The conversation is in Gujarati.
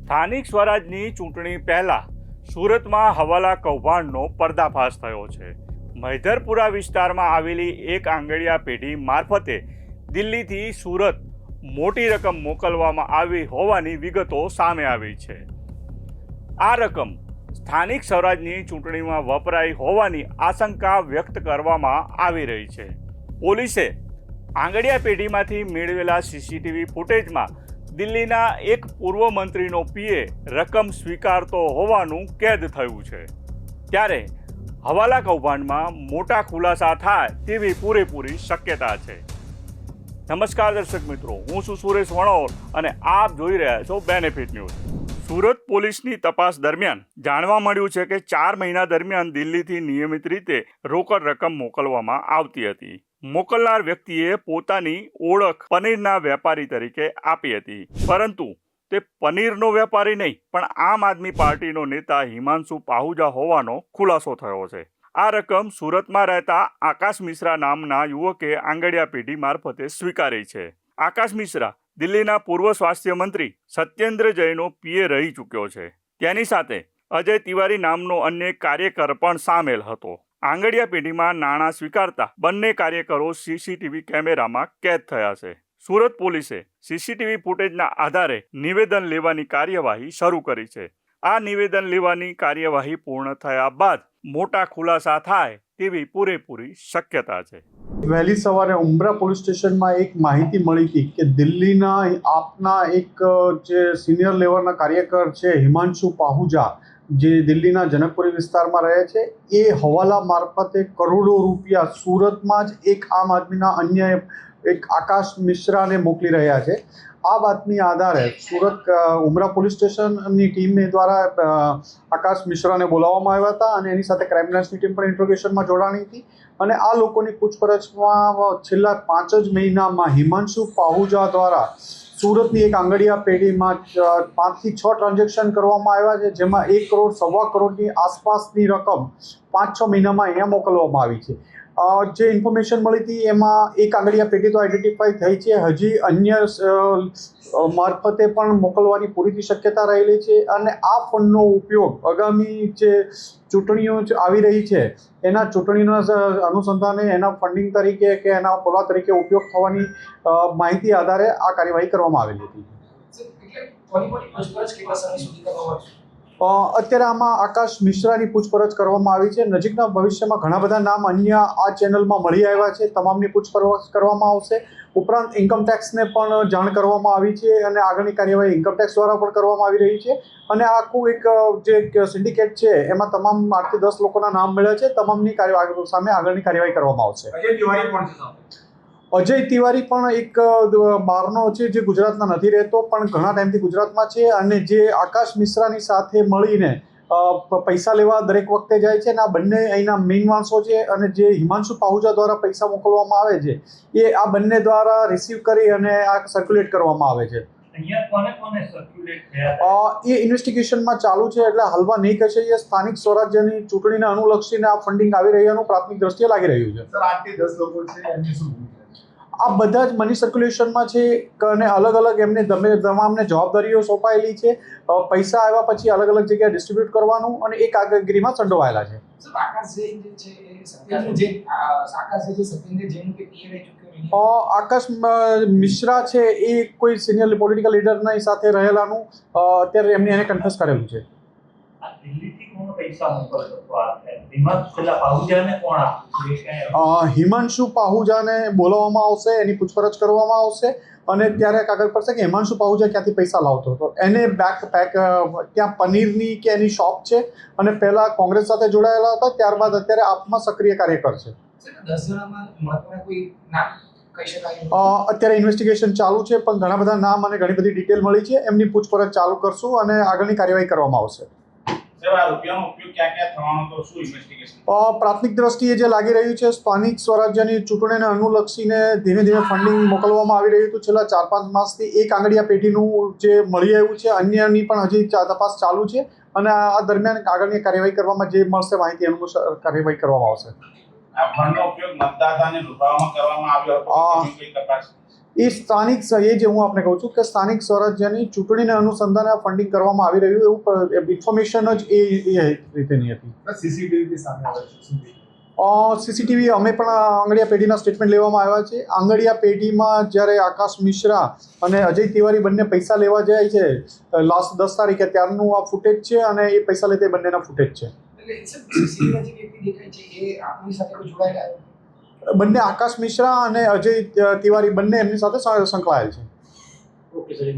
સ્થાનિક સ્વરાજની ચૂંટણી પહેલા સુરતમાં હવાલા કૌભાંડનો પર્દાફાશ થયો છે। મૈધરપુરા વિસ્તારમાં આવેલી એક આંગડિયા પેઢી મારફતે દિલ્હીથી સુરત મોટી રકમ મોકલવામાં આવી હોવાની વિગતો સામે આવી છે। આ રકમ સ્થાનિક સ્વરાજની ચૂંટણીમાં વપરાઈ હોવાની આશંકા વ્યક્ત કરવામાં આવી રહી છે। પોલીસે આંગડિયા પેઢીમાંથી મેળવેલા સીસીટીવી ફૂટેજમાં દિલ્હીના એક પૂર્વ મંત્રીનો પીએ રકમ સ્વીકારતો હોવાનું કેદ થયું છે। ત્યારે હવાલા કૌભાંડમાં મોટા ખુલાસા થાય તેવી પૂરેપૂરી શક્યતા છે। નમસ્કાર દર્શક મિત્રો, હું છું સુરેશ વણોર અને આપ જોઈ રહ્યા છો બેનિફિટ ન્યૂઝ। સુરત પોલીસની તપાસ દરમિયાન જાણવા મળ્યું છે કે 4 મહિના દરમિયાન દિલ્હીથી નિયમિત રીતે રોકડ રકમ મોકલવામાં આવતી હતી। મોકલનાર વ્યક્તિએ પોતાની ઓળખ પનીરના વેપારી તરીકે આપી હતી, પરંતુ તે પનીરનો વેપારી નહીં પણ આમ આદમી પાર્ટીનો નેતા હિમાંશુ પાહુજા હોવાનો ખુલાસો થયો છે। આ રકમ સુરતમાં રહેતા આકાશ મિશ્રા નામના યુવકે આંગડિયા પેઢી મારફતે સ્વીકારી છે। આકાશ મિશ્રા દિલ્હીના પૂર્વ સ્વાસ્થ્ય મંત્રી સત્યેન્દ્ર જૈનનો પીએ રહી ચૂક્યો છે। તેની સાથે અજય તિવારી નામનો અન્ય કાર્યકર પણ સામેલ હતો। આંગડિયા પેઢીમાં નાણાં સ્વીકારતા બંને કાર્યકરો સીસીટીવી કેમેરામાં કેદ થયા છે। સુરત પોલીસે સીસીટીવી ફૂટેજના આધારે નિવેદન લેવાની કાર્યવાહી શરૂ કરી છે। આ નિવેદન લેવાની કાર્યવાહી પૂર્ણ થયા બાદ મોટા ખુલાસા થાય તેવી પૂરેપૂરી શક્યતા છે। વહેલી સવારે ઉમરા પોલીસ સ્ટેશનમાં એક માહિતી મળી હતી કે દિલ્હીના આપના એક જે સિનિયર લેવલના કાર્યકર છે હિમાંશુ પાહુજા, જે દિલ્હીના જનકપુરી વિસ્તારમાં રહે છે, એ હવાલા મારફતે કરોડો રૂપિયા સુરતમાં જ એક આમ આદમીના અન્ય એક આકાશ મિશ્રાને મોકલી રહ્યા છે। આ બાતમી આધારે સુરત ઉમરા પોલીસ સ્ટેશનની ટીમ દ્વારા આકાશ મિશ્રાને બોલાવવામાં આવ્યા હતા અને એની સાથે ક્રાઇમ બ્રાન્ચની ટીમ પણ ઇન્ટ્રોગેશનમાં જોડાણી હતી અને આ લોકોની પૂછપરછમાં છેલ્લા 5 જ મહિનામાં હિમાંશુ પાહુજા દ્વારા સુરતની એક આંગડિયા પેઢીમાં 5 થી 6 ટ્રાન્ઝેક્શન કરવામાં આવ્યા છે, જેમાં 1 કરોડ સવા કરોડની આસપાસની રકમ 5-6 મહિનામાં અહીંયા મોકલવામાં આવી છે। જે ઇન્ફોર્મેશન મળી હતી એમાં એક આંગડિયા પેઢી તો આઈડેન્ટિફાઈ થઈ છે, હજી અન્ય મારફતે પણ મોકલવાની પૂરી શક્યતા રહેલી છે અને આ ફંડનો ઉપયોગ આગામી જે ચૂંટણીઓ આવી રહી છે એના ચૂંટણીના અનુસંધાને એના ફંડિંગ તરીકે કે એના પોલા તરીકે ઉપયોગ થવાની માહિતી આધારે આ કાર્યવાહી કરવામાં આવેલી હતી। અત્યારે આમાં આકાશ મિશ્રાની પૂછપરછ કરવામાં આવી છે। નજીકના ભવિષ્યમાં ઘણા બધા નામ અન્ય આ ચેનલમાં મળી આવ્યા છે, તમામની પૂછપરછ કરવામાં આવશે। ઉપરાંત ઇન્કમટેક્સને પણ જાણ કરવામાં આવી છે અને આગળની કાર્યવાહી ઇન્કમટેક્સ દ્વારા પણ કરવામાં આવી રહી છે અને આખું એક જે સિન્ડિકેટ છે એમાં તમામ 8 થી 10 લોકોના નામ મળ્યા છે। તમામની સામે આગળની કાર્યવાહી કરવામાં આવશે। અજય તિવારી પણ એક બહારનો છે જે ગુજરાતમાં નથી રહેતો પણ ઘણા ટાઈમથી ગુજરાતમાં છે અને જે આકાશ મિશ્રાની સાથે મળીને પૈસા લેવા દરેક વખતે જાય છે અને આ બંને અહીંના મેઇન માણસો છે અને જે હિમાંશુ પાહુજા દ્વારા પૈસા મોકલવામાં આવે છે એ આ બંને દ્વારા રિસીવ કરી અને આ સર્ક્યુલેટ કરવામાં આવે છે। એ ઇન્વેસ્ટિગેશનમાં ચાલુ છે, એટલે હાલમાં નહીં કહેશે। એ સ્થાનિક સ્વરાજ્યની ચૂંટણીને અનુલક્ષીને આ ફંડિંગ આવી રહ્યાનું પ્રાથમિક દ્રષ્ટિએ લાગી રહ્યું છે। 8 થી 10 લોકો છે, આ બધા જ મની સર્ક્યુલેશનમાં છે અને અલગ અલગ એમને તમામને જવાબદારીઓ સોંપાયેલી છે। પૈસા આવ્યા પછી અલગ અલગ જગ્યાએ ડિસ્ટ્રીબ્યુટ કરવાનું અને એક કામગીરીમાં સંડોવાયેલા છે। આકાશ મિશ્રા છે એ કોઈ સિનિયર પોલિટિકલ લીડરની સાથે રહેલાનું અત્યારે એમને એને કન્ફેસ કરેલું છે। હિમાંશુ પાહુજાને બોલાવવામાં આવશે, એની પૂછપરછ કરવામાં આવશે અને ત્યારે કાગળ પડશે કે હિમાંશુ પાહુજા ક્યાંથી પૈસા લાવતો હતો। એને ત્યાં પનીરની કે એની શોપ છે અને પહેલા કોંગ્રેસ સાથે જોડાયેલા હતા, ત્યારબાદ અત્યારે આપમાં સક્રિય કાર્યકર છે। અત્યારે ઇન્વેસ્ટિગેશન ચાલુ છે પણ ઘણા બધા નામ અને ઘણી બધી ડિટેલ મળી છે, એમની પૂછપરછ ચાલુ કરશું અને આગળની કાર્યવાહી કરવામાં આવશે। પ્રાથમિક દ્રષ્ટિએ જે લાગી રહ્યું છે, સ્થાનિક સ્વરાજ્યની ચૂંટણીને અનુલક્ષીને ધીમે ધીમે ફંડિંગ મોકલવામાં આવી રહ્યું હતું। છેલ્લા 4-5 માસથી એક આંગડિયા પેઢીનું જે મળી આવ્યું છે, અન્યની પણ હજી તપાસ ચાલુ છે અને આ દરમિયાન આગળની કાર્યવાહી કરવામાં જે મળશે માહિતી અનુસાર કાર્યવાહી કરવામાં આવશે। એ સ્થાનિક એ જે હું આપને કહું છું કે સ્થાનિક સ્વરાજ્યની ચૂંટણીને અનુસંધાને આ ફંડિંગ કરવામાં આવી રહ્યું એવું ઇન્ફોર્મેશન જ એ રીતેની હતી. સીસીટીવી સામે આવે છે. સીસીટીવી અમે પણ આંગડિયા પેઢીના સ્ટેટમેન્ટ લેવામાં આવ્યા છે. આંગડિયા પેઢીમાં જ્યારે આકાશ મિશ્રા અને અજય તિવારી બંને પૈસા લેવા જાય છે લાસ્ટ 10 તારીખે ત્યારનું આ ફૂટેજ છે અને એ પૈસા લે તે બંનેના ફૂટેજ છે. બંને આકાશ મિશ્રા અને અજય તિવારી બંને એમની સાથે સંકળાયેલ છે. Okay sir.